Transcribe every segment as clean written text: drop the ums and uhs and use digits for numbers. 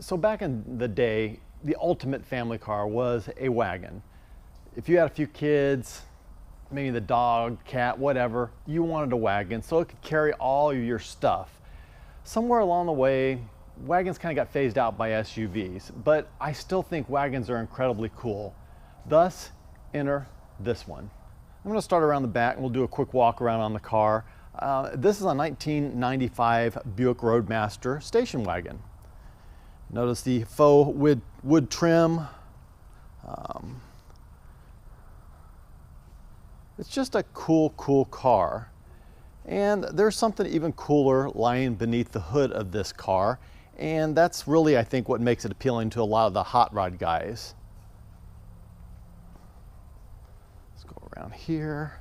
So back in the day, the ultimate family car was a wagon. If you had a few kids, maybe the dog, cat, whatever, you wanted a wagon so it could carry all of your stuff. Somewhere along the way, wagons kind of got phased out by SUVs, but I still think wagons are incredibly cool. Thus, enter this one. I'm going to start around the back and we'll do a quick walk around on the car. This is a 1995 Buick Roadmaster station wagon. Notice the faux wood trim. It's just a cool car. And there's something even cooler lying beneath the hood of this car. And that's really, I think, what makes it appealing to a lot of the hot rod guys. Let's go around here.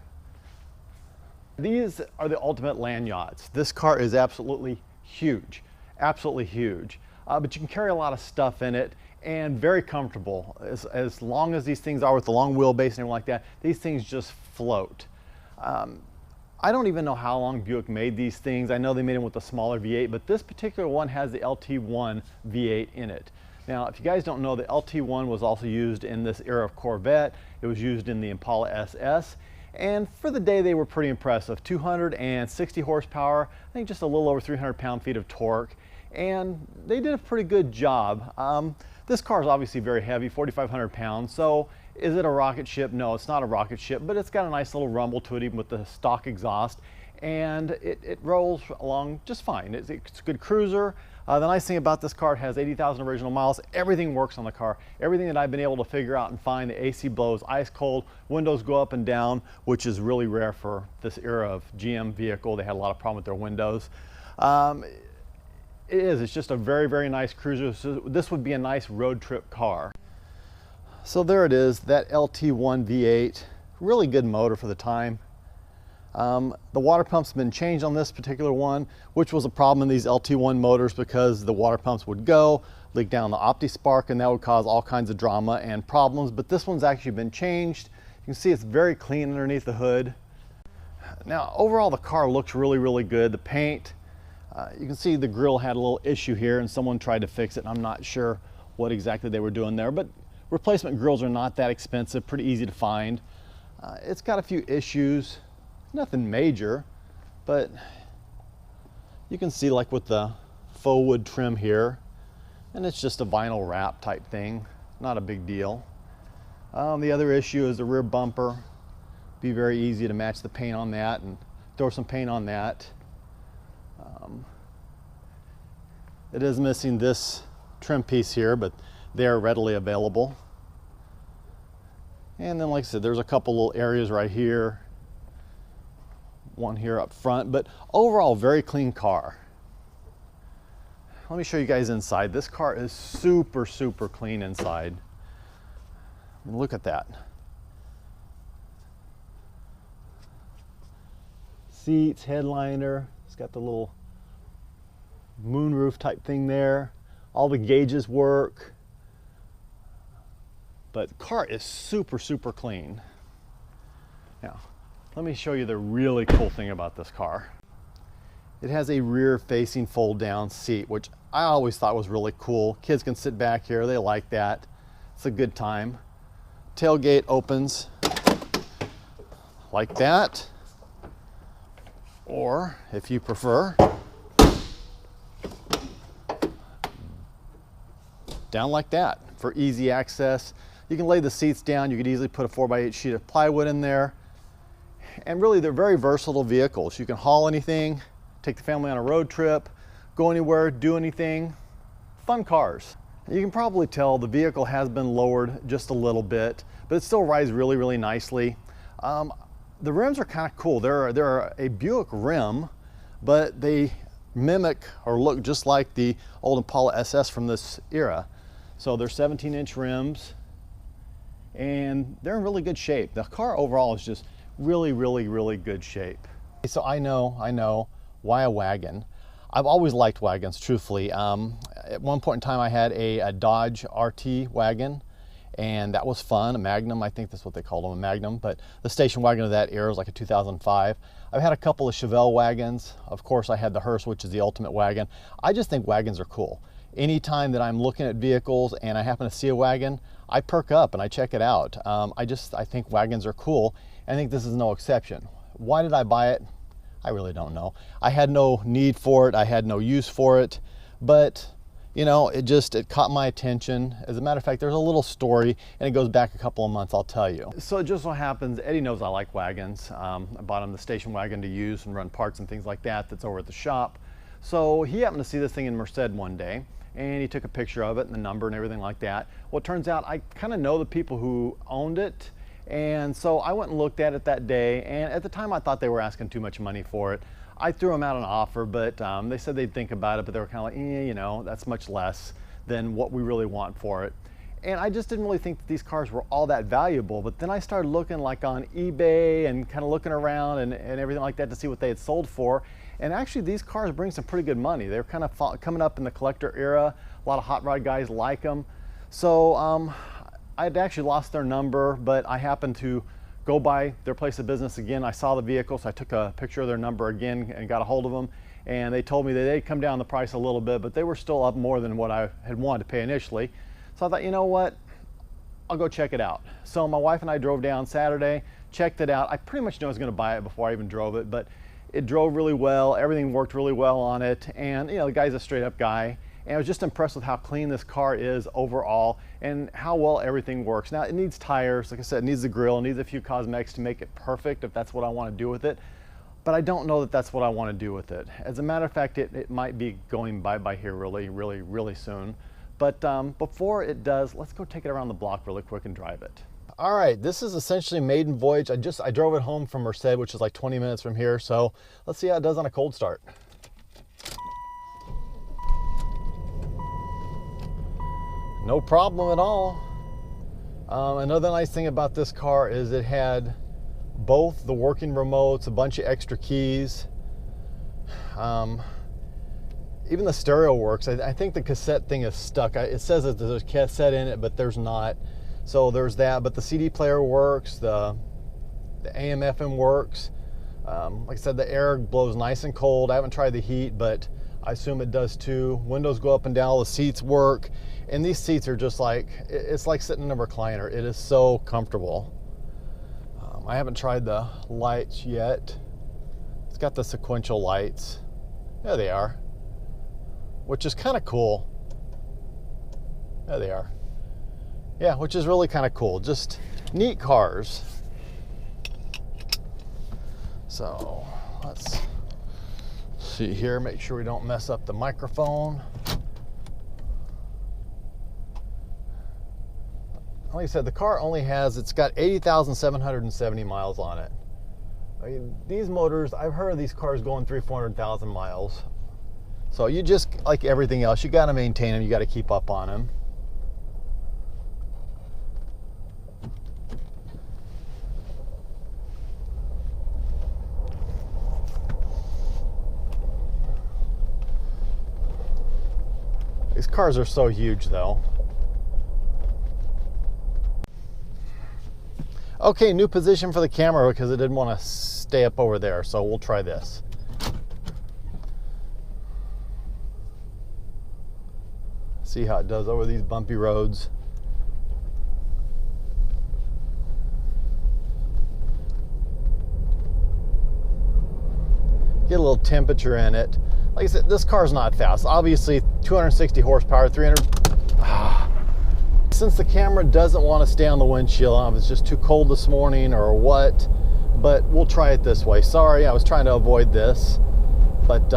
These are the ultimate land yachts. This car is absolutely huge, absolutely huge. But you can carry a lot of stuff in it and very comfortable. As long as these things are with the long wheelbase and everything like that, these things just float. I don't even know how long Buick made these things. I know they made them with a smaller V8, but this particular one has the LT1 V8 in it. Now, if you guys don't know, the LT1 was also used in this era of Corvette. It was used in the Impala SS. And for the day, they were pretty impressive. 260 horsepower, I think just a little over 300 pound-feet of torque. And they did a pretty good job. This car is obviously very heavy, 4,500 pounds. So is it a rocket ship? No, it's not a rocket ship, but it's got a nice little rumble to it, even with the stock exhaust. And it rolls along just fine. It's a good cruiser. The nice thing about this car, it has 80,000 original miles. Everything works on the car. Everything that I've been able to figure out and find, the AC blows ice cold, windows go up and down, which is really rare for this era of GM vehicle. They had a lot of problem with their windows. It's just a very nice cruiser. So this would be a nice road trip car. So there it is, that LT1 V8, really good motor for the time. The water pump's been changed on this particular one, which was a problem in these LT1 motors because the water pumps would go, leak down the OptiSpark, and that would cause all kinds of drama and problems. But this one's actually been changed. You can see it's very clean underneath the hood. Now, overall, the car looks really good. The paint, you can see the grille had a little issue here and someone tried to fix it. I'm not sure what exactly they were doing there, but replacement grills are not that expensive, pretty easy to find. It's got a few issues. Nothing major, but you can see like with the faux wood trim here, and it's just a vinyl wrap type thing, not a big deal. The other issue is the rear bumper. Be very easy to match the paint on that and throw some paint on that. It is missing this trim piece here, but they are readily available. And then, like I said, there's a couple little areas right here, one here up front, but overall very clean car. Let me show you guys inside. This car is super clean inside. I mean, look at that. Seats, headliner, it's got the little moonroof type thing there. All the gauges work, but the car is super clean. Now, let me show you the really cool thing about this car. It has a rear facing fold down seat, which I always thought was really cool. Kids can sit back here, they like that. It's a good time. Tailgate opens like that, or if you prefer, down like that for easy access. You can lay the seats down. You could easily put a 4x8 sheet of plywood in there. And really, they're very versatile vehicles. You can haul anything, take the family on a road trip, go anywhere, do anything. Fun cars. You can probably tell the vehicle has been lowered just a little bit, but it still rides really nicely. The rims are kind of cool. They're a Buick rim, but they mimic or look just like the old Impala SS from this era. So they're 17-inch rims, and they're in really good shape. The car overall is just really good shape. So I know, why a wagon? I've always liked wagons, truthfully. At one point in time, I had a Dodge RT wagon, and that was fun, a Magnum. I think that's what they called them, a Magnum, but the station wagon of that era was like a 2005. I've had a couple of Chevelle wagons. Of course, I had the hearse, which is the ultimate wagon. I just think wagons are cool. anytime that I'm looking at vehicles and I happen to see a wagon, I perk up and I check it out. I think wagons are cool. I think this is no exception. Why did I buy it? I really don't know. I had no need for it. I had no use for it, but you know, it caught my attention. As a matter of fact, there's a little story, and it goes back a couple of months, I'll tell you. So it just so happens, Eddie knows I like wagons. I bought him the station wagon to use and run parts and things like that that's over at the shop. So he happened to see this thing in Merced one day, and he took a picture of it and the number and everything like that. Well, it turns out I kind of know the people who owned it, and so I went and looked at it that day, and at the time I thought they were asking too much money for it. I threw them out an offer, but they said they'd think about it, but they were kind of like, you know, that's much less than what we really want for it. And I just didn't really think that these cars were all that valuable. But then I started looking like on eBay and kind of looking around and everything like that to see what they had sold for. And actually these cars bring some pretty good money. They're kind of coming up in the collector era. A lot of hot rod guys like them. So I had actually lost their number, but I happened to go by their place of business again. I saw the vehicle, so I took a picture of their number again and got a hold of them. And they told me that they'd come down the price a little bit, but they were still up more than what I had wanted to pay initially. So I thought, you know what, I'll go check it out. So my wife and I drove down Saturday, checked it out. I pretty much knew I was going to buy it before I even drove it, but it drove really well. Everything worked really well on it. And you know, the guy's a straight up guy. And I was just impressed with how clean this car is overall and how well everything works. Now it needs tires, like I said, it needs the grill, it needs a few cosmetics to make it perfect if that's what I want to do with it. But I don't know that that's what I want to do with it. As a matter of fact, it might be going bye-bye here really soon. But before it does, let's go take it around the block really quick and drive it. All right, this is essentially maiden voyage. I drove it home from Merced, which is like 20 minutes from here. So let's see how it does on a cold start. No problem at all. Another nice thing about this car is it had both the working remotes, a bunch of extra keys. Even the stereo works. I think the cassette thing is stuck. It says that there's a cassette in it, but there's not. So there's that, but the CD player works, the AM FM works. Like I said, the air blows nice and cold. I haven't tried the heat, but I assume it does too. Windows go up and down, the seats work. And these seats are just like, it's like sitting in a recliner. It is so comfortable. I haven't tried the lights yet. It's got the sequential lights. There they are, which is kind of cool. There they are. Yeah, which is really kind of cool. Just neat cars. So let's see here, make sure we don't mess up the microphone. Like I said, the car only it's got 80,770 miles on it. I mean, these motors, I've heard of these cars going 300,000-400,000 miles. So you just, like everything else, you got to maintain them, you got to keep up on them. These cars are so huge though. Okay, new position for the camera because it didn't want to stay up over there, so we'll try this. See how it does over these bumpy roads. Get a little temperature in it. Like I said, this car's not fast. Obviously, 260 horsepower, 300. Since the camera doesn't want to stay on the windshield, I don't know if it's just too cold this morning or what, but we'll try it this way. Sorry, I was trying to avoid this. But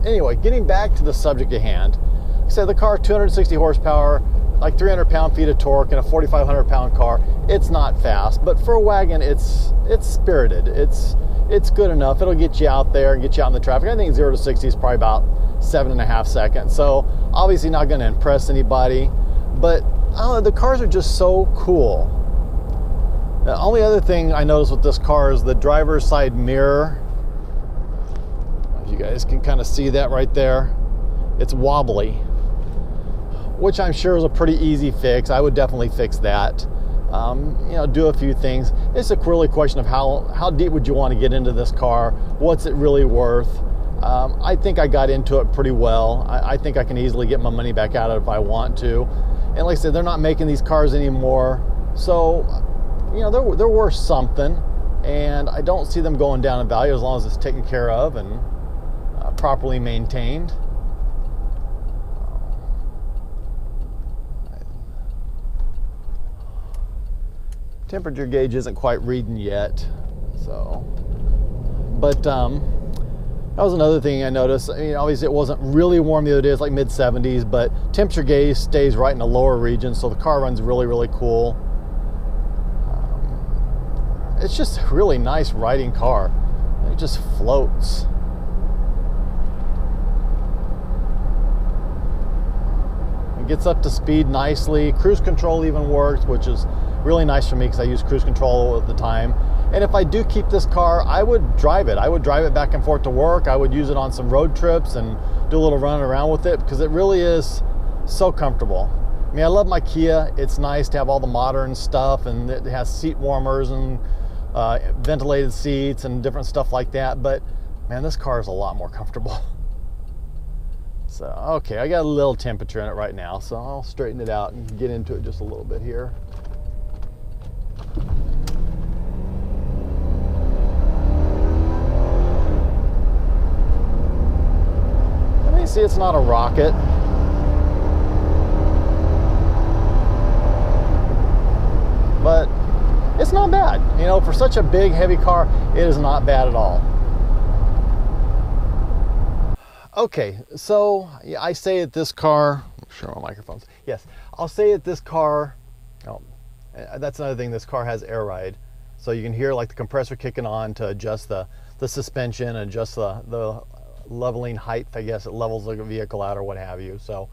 anyway, getting back to the subject at hand. Like I said, the car, 260 horsepower, like 300 pound-feet of torque in a 4,500 pound car. It's not fast, but for a wagon, it's spirited. It's good enough. It'll get you out there and get you out in the traffic. I think 0 to 60 is probably about 7.5 seconds. So obviously not going to impress anybody, but I don't know, the cars are just so cool. The only other thing I noticed with this car is the driver's side mirror. If you guys can kind of see that right there, it's wobbly, which I'm sure is a pretty easy fix. I would definitely fix that. You know, do a few things. It's a really question of how deep would you want to get into this car? What's it really worth? I think I got into it pretty well. I think I can easily get my money back out of it if I want to. And like I said, they're not making these cars anymore. So, you know, they're worth something. And I don't see them going down in value as long as it's taken care of and properly maintained. Temperature gauge isn't quite reading yet, so. But that was another thing I noticed. I mean, obviously it wasn't really warm the other day. It's like mid 70s, but temperature gauge stays right in the lower region, so the car runs really, really cool. It's just a really nice riding car. It just floats. It gets up to speed nicely. Cruise control even works, which is really nice for me because I use cruise control all the time. And if I do keep this car, I would drive it. I would drive it back and forth to work. I would use it on some road trips and do a little running around with it because it really is so comfortable. I mean, I love my Kia. It's nice to have all the modern stuff, and it has seat warmers and ventilated seats and different stuff like that. But man, this car is a lot more comfortable. So, okay, I got a little temperature in it right now, so I'll straighten it out and get into it just a little bit here. Let me see, it's not a rocket. But it's not bad. You know, for such a big, heavy car, it is not bad at all. Okay, so I say that this car, show my microphones. Yes, I'll say that this car, oh, that's another thing, this car has air ride. So you can hear like the compressor kicking on to adjust the suspension, adjust the leveling height, I guess. It levels the vehicle out or what have you. So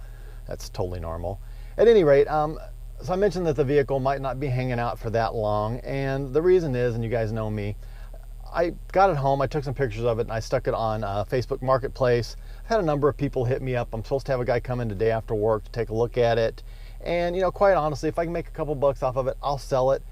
that's totally normal. At any rate, so I mentioned that the vehicle might not be hanging out for that long. And the reason is, and you guys know me, I got it home, I took some pictures of it, and I stuck it on Facebook Marketplace. I've had a number of people hit me up. I'm supposed to have a guy come in today after work to take a look at it. And, you know, quite honestly, if I can make a couple bucks off of it, I'll sell it.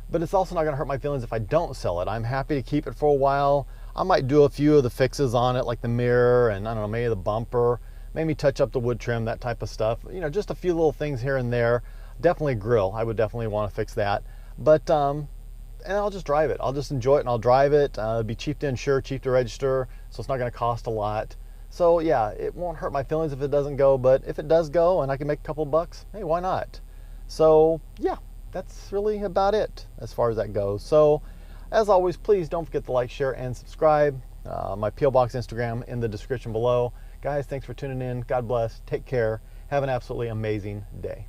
But it's also not going to hurt my feelings if I don't sell it. I'm happy to keep it for a while. I might do a few of the fixes on it, like the mirror and, I don't know, maybe the bumper, maybe touch up the wood trim, that type of stuff. You know, just a few little things here and there. Definitely grill. I would definitely want to fix that. But, and I'll just drive it. I'll just enjoy it and I'll drive it. It'll be cheap to insure, cheap to register, so it's not going to cost a lot. So yeah, it won't hurt my feelings if it doesn't go, but if it does go and I can make a couple bucks, hey, why not? So yeah, that's really about it as far as that goes. So as always, please don't forget to like, share, and subscribe. My P.O. Box Instagram in the description below. Guys, thanks for tuning in. God bless. Take care. Have an absolutely amazing day.